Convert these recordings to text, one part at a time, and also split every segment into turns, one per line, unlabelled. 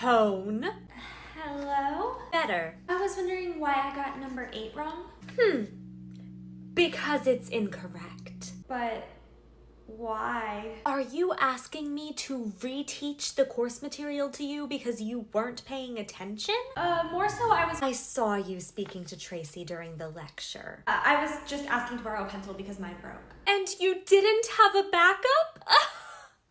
tone.
Hello?
Better.
I was wondering why I got number 8 wrong.
Because it's incorrect.
But why?
Are you asking me to reteach the course material to you because you weren't paying attention?
More so
I saw you speaking to Tracy during the lecture.
I was just asking to borrow a pencil because mine broke.
And you didn't have a backup?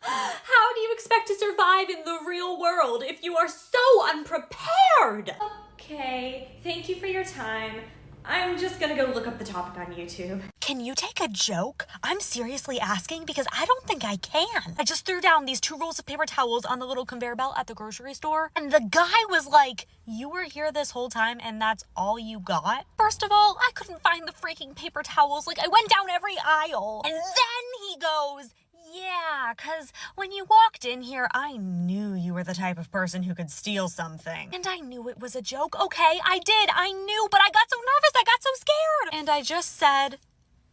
How do you expect to survive in the real world if you are so unprepared?
Okay, thank you for your time. I'm just gonna go look up the topic on YouTube.
Can you take a joke? I'm seriously asking because I don't think I can. I just threw down these 2 rolls of paper towels on the little conveyor belt at the grocery store, and the guy was like, "You were here this whole time and that's all you got?" First of all, I couldn't find the freaking paper towels. Like, I went down every aisle. And then he goes, "Yeah, 'cause when you walked in here, I knew you were the type of person who could steal something." And I knew it was a joke, okay? I did, I knew, but I got so nervous, I got so scared. And I just said,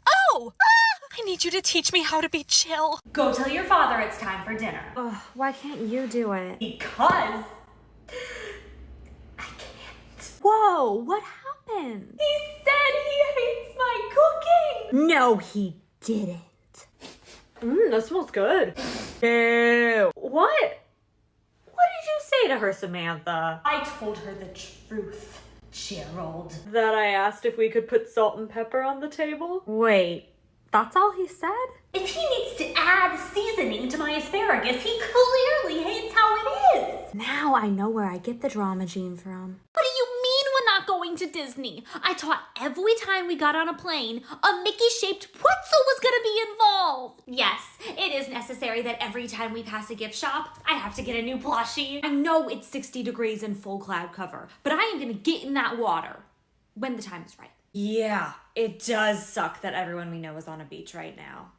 "Oh, I need you to teach me how to be chill."
Go tell your father it's time for dinner.
Why can't you do it?
Because I can't.
Whoa, what happened?
He said he hates my cooking.
No, he didn't. That smells good.
Ew.
What? What did you say to her, Samantha?
I told her the truth, Gerald.
That I asked if we could put salt and pepper on the table?
Wait, that's all he said?
If he needs to add seasoning to my asparagus, he clearly hates how it is.
Now I know where I get the drama gene from.
What do you mean we're not going to Disney? I taught every time we got on a plane, a Mickey-shaped pretzel was gonna be involved. Yes, it is necessary that every time we pass a gift shop, I have to get a new plushie. I know it's 60 degrees in full cloud cover, but I am gonna get in that water when the time is right.
Yeah, it does suck that everyone we know is on a beach right now.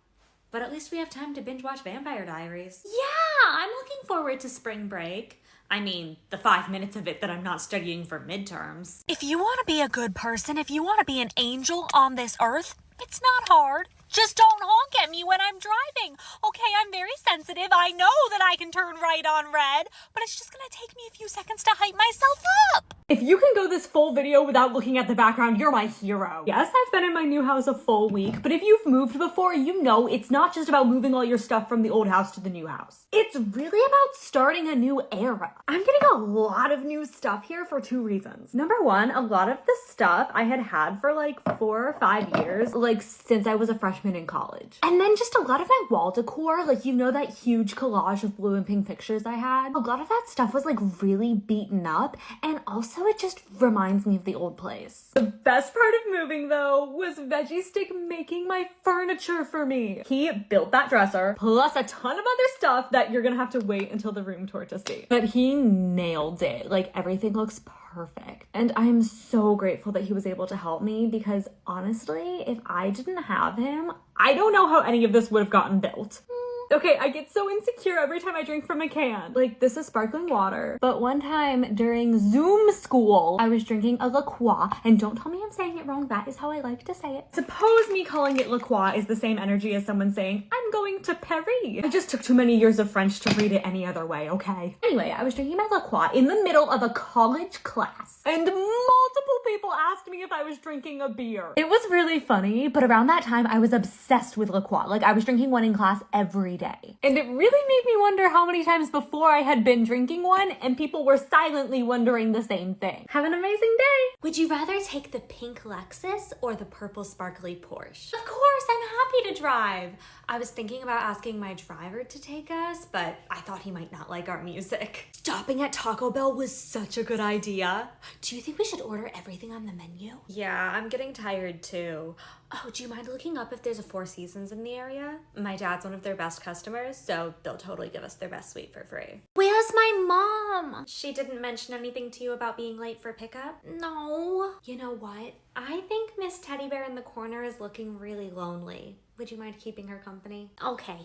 But at least we have time to binge watch Vampire Diaries.
Yeah, I'm looking forward to spring break.
I mean, the 5 minutes of it that I'm not studying for midterms.
If you want to be a good person, if you want to be an angel on this earth, it's not hard. Just don't honk at me when I'm driving. Okay, I'm very sensitive. I know that I can turn right on red, but it's just gonna take me a few seconds to hype myself up.
If you can go this full video without looking at the background, you're my hero. Yes, I've been in my new house a full week, but if you've moved before, you know it's not just about moving all your stuff from the old house to the new house. It's really about starting a new era. I'm getting a lot of new stuff here for 2 reasons. Number one, a lot of the stuff I had for like 4 or 5 years, like since I was a freshman in college. And then just a lot of my wall decor, like you know that huge collage of blue and pink pictures I had? A lot of that stuff was like really beaten up, and also it just reminds me of the old place. The best part of moving though was Veggie Stick making my furniture for me. He built that dresser, plus a ton of other stuff that you're gonna have to wait until the room tour to see. But he nailed it. Like everything looks perfect. And I'm so grateful that he was able to help me because honestly, if I didn't have him, I don't know how any of this would have gotten built. Okay, I get so insecure every time I drink from a can. Like, this is sparkling water. But one time during Zoom school, I was drinking a La Croix. And don't tell me I'm saying it wrong. That is how I like to say it. Suppose me calling it La Croix is the same energy as someone saying, I'm going to Paris. I just took too many years of French to read it any other way, okay? Anyway, I was drinking my La Croix in the middle of a college class. And multiple people asked me if I was drinking a beer. It was really funny, but around that time, I was obsessed with La Croix. Like, I was drinking one in class every day. And it really made me wonder how many times before I had been drinking one and people were silently wondering the same thing. Have an amazing day.
Would you rather take the pink Lexus or the purple sparkly Porsche? Of course, I'm happy to drive. I was thinking about asking my driver to take us, but I thought he might not like our music. Stopping at Taco Bell was such a good idea. Do you think we should order everything on the menu?
Yeah, I'm getting tired too.
Oh, do you mind looking up if there's a Four Seasons in the area?
My dad's one of their best customers, so they'll totally give us their best suite for free.
Where's my mom?
She didn't mention anything to you about being late for pickup?
No.
You know what? I think Miss Teddy Bear in the corner is looking really lonely. Would you mind keeping her company?
Okay.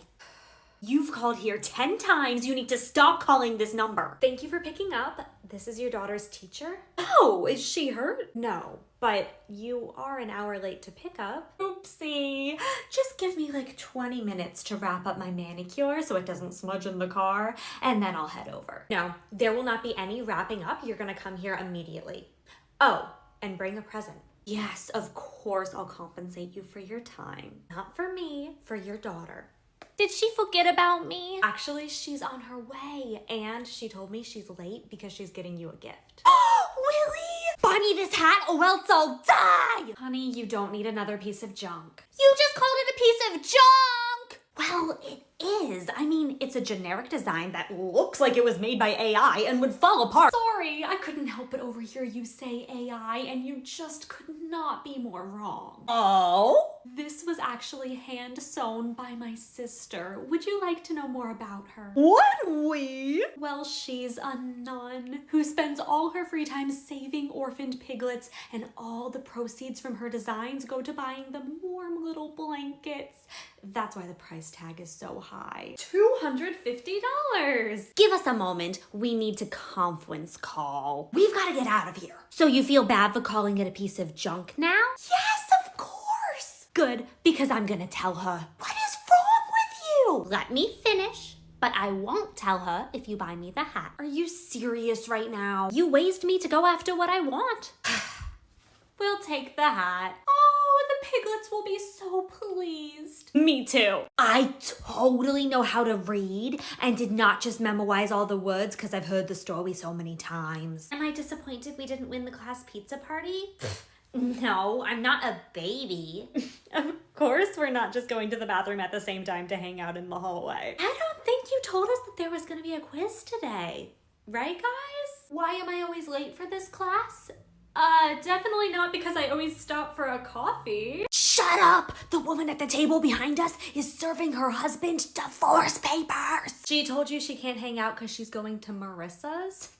You've called here 10 times. You need to stop calling this number.
Thank you for picking up. This is your daughter's teacher? Oh, is she hurt? No, but you are an hour late to pick up. Oopsie. Just give me like 20 minutes to wrap up my manicure so it doesn't smudge in the car, and then I'll head over. No, there will not be any wrapping up. You're gonna come here immediately. Oh, and bring a present. Yes, of course I'll compensate you for your time. Not for me, for your daughter.
Did she forget about me?
Actually, she's on her way, and she told me she's late because she's getting you a gift.
Really? Buy me this hat or else I'll die!
Honey, you don't need another piece of junk.
You just called it a piece of junk!
Well, it is. I mean, it's a generic design that looks like it was made by AI and would fall apart. Sorry, I couldn't help but overhear you say AI, and you just could not be more wrong.
Oh?
This was actually hand sewn by my sister. Would you like to know more about her?
Would we?
Well, she's a nun who spends all her free time saving orphaned piglets, and all the proceeds from her designs go to buying them warm little blankets. That's why the price tag is so high. $250.
Give us a moment. We need to conference call. We've got to get out of here. So you feel bad for calling it a piece of junk now? Yes, of course. Good, because I'm gonna tell her. What is wrong with you? Let me finish. But I won't tell her if you buy me the hat.
Are you serious right now?
You raised me to go after what I want.
We'll take the hat. Oh, the piglets will be so pleased. Me too.
I totally know how to read and did not just memorize all the words because I've heard the story so many times. Am I disappointed we didn't win the class pizza party? No, I'm not a baby.
Of course, we're not just going to the bathroom at the same time to hang out in the hallway.
I don't think you told us that there was going to be a quiz today. Right, guys? Why am I always late for this class?
Definitely not because I always stop for a coffee.
Shut up! The woman at the table behind us is serving her husband divorce papers.
She told you she can't hang out because she's going to Marissa's?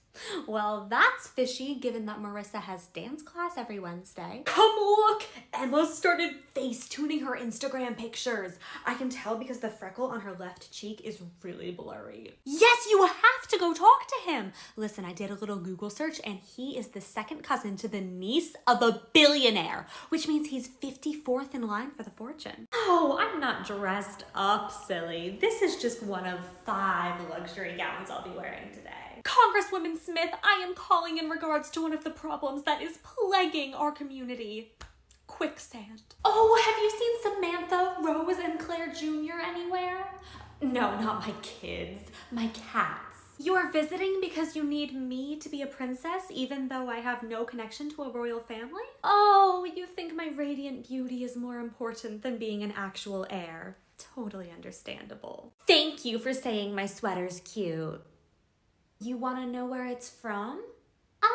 Well, that's fishy given that Marissa has dance class every Wednesday. Come look! Emma started face tuning her Instagram pictures. I can tell because the freckle on her left cheek is really blurry. Yes, you have to go talk to him. Listen, I did a little Google search and he is the second cousin to the niece of a billionaire, which means he's 54th in line for the fortune. Oh, I'm not dressed up, silly. This is just one of 5 luxury gowns I'll be wearing today. Congresswoman Smith, I am calling in regards to one of the problems that is plaguing our community. Quicksand. Oh, have you seen Samantha, Rose, and Claire Jr. anywhere? No, not my kids. My cats. You are visiting because you need me to be a princess even though I have no connection to a royal family? Oh, you think my radiant beauty is more important than being an actual heir. Totally understandable. Thank you for saying my sweater's cute. You want to know where it's from? I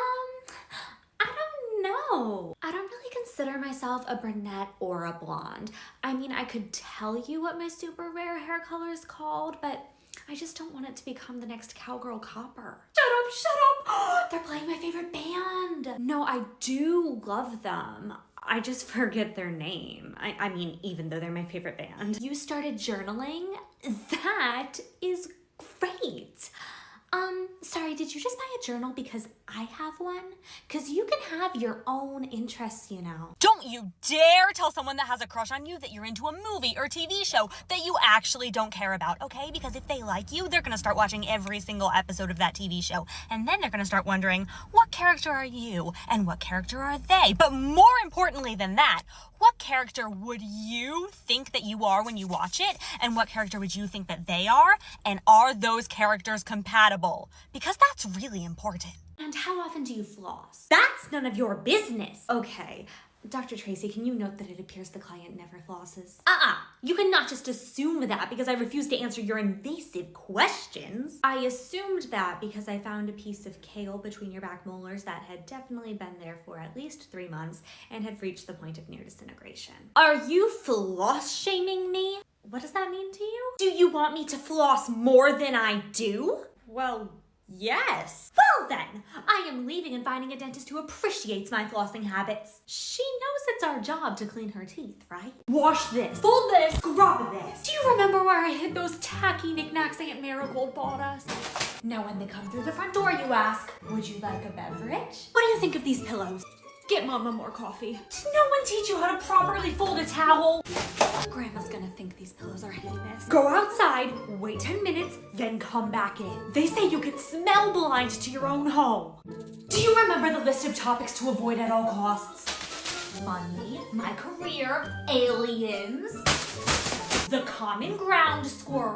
don't know. I don't really consider myself a brunette or a blonde. I mean, I could tell you what my super rare hair color is called, but I just don't want it to become the next Cowgirl Copper. Shut up! They're playing my favorite band. No, I do love them. I just forget their name. I mean, even though they're my favorite band. You started journaling? That is great. Sorry, did you just buy a journal because I have one? Because you can have your own interests, you know.
Don't you dare tell someone that has a crush on you that you're into a movie or TV show that you actually don't care about, okay? Because if they like you, they're gonna start watching every single episode of that TV show. And then they're gonna start wondering, what character are you? And what character are they? But more importantly than that, what character would you think that you are when you watch it? And what character would you think that they are? And are those characters compatible? Because that's really important.
And how often do you floss? That's none of your business.
Okay, Dr. Tracy, can you note that it appears the client never flosses?
You cannot just assume that because I refuse to answer your invasive questions.
I assumed that because I found a piece of kale between your back molars that had definitely been there for at least 3 months and had reached the point of near disintegration.
Are you floss shaming me?
What does that mean to you?
Do you want me to floss more than I do?
Well, yes.
Well then, I am leaving and finding a dentist who appreciates my flossing habits.
She knows it's our job to clean her teeth, right?
Wash this.
Fold this. Scrub this. Do you remember where I hid those tacky knickknacks Aunt Marigold bought us?
Now when they come through the front door, you ask, would you like a beverage?
What do you think of these pillows?
Get Mama more coffee.
Did no one teach you how to properly fold a towel? Grandma's gonna think these pillows are heinous. Go outside, wait 10 minutes, then come back in. They say you get smell blind to your own home. Do you remember the list of topics to avoid at all costs?
Money, my career, aliens,
The common ground squirrel.